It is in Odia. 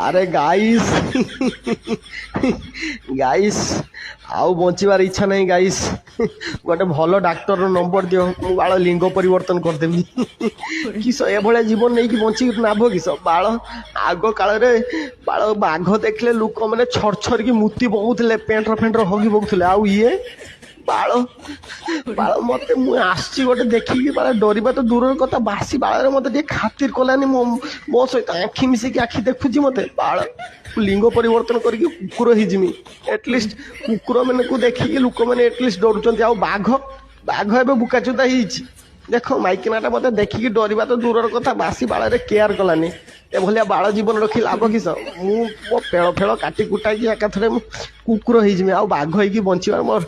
আরে গাইস গাইস ଆଉ ବଞ୍ଚିବାର ଇଚ୍ଛା ନାହିଁ ଗାଇସ୍। ଗୋଟେ ଭଲ ଡାକ୍ତରର ନମ୍ବର ଦିଅ, ମୁଁ ବାଳ ଲିଙ୍ଗ ପରିବର୍ତ୍ତନ କରିଦେବି। କିସ ଏଭଳିଆ ଜୀବନ ନେଇକି ବଞ୍ଚିକି ଲାଭ କିସ? ବାଳ ଆଗ କାଳରେ ବାଳ ବାଘ ଦେଖିଲେ ଲୋକମାନେ ଛରଛରିକି ମୁତି ପକଉଥିଲେ, ପେଣ୍ଟର ଫେଣ୍ଟର ହଗି ପକଉଥିଲେ। ଆଉ ଇଏ ବାଳ ବାଳ ମତେ ମୁଁ ଆସିଛି ଗୋଟେ ଦେଖିକି ବାଳ ଡରିବା ତ ଦୂରର କଥା, ବାସି ବାଳରେ ମତେ ଟିକେ ଖାତିର କଲାନି। ମୋ ସହିତ ଆଖି ମିଶେଇକି ଆଖି ଦେଖୁଛି ମତେ। ବାଳ ଲିଙ୍ଗ ପରିବର୍ତ୍ତନ କରିକି କୁକୁର ହେଇଯିମି। ଏଟଲିଷ୍ଟ କୁକୁର ମାନଙ୍କୁ ଦେଖିକି ଲୋକମାନେ ଏଟଲିଷ୍ଟ ଡରୁଛନ୍ତି। ଆଉ ବାଘ ବାଘ ଏବେ ବୁକାଚୁଦା ହେଇଛି। ଦେଖ ମାଇକିନାଟା ମତେ ଦେଖିକି ଡରିବା ତ ଦୂରର କଥା, ବାସି ବାଳରେ କେୟାର କଲାନି। ଏଭଳିଆ ବାଳ ଜୀବନ ରଖି ଲାଭ କିସ? ମୁଁ ମୋ ପେଳ ଫେଳ କାଟି କୁଟାକି ଏକାଥରେ ମୁଁ କୁକୁର ହେଇଯିମି। ଆଉ ବାଘ ହେଇକି ବଞ୍ଚିବାର ମୋର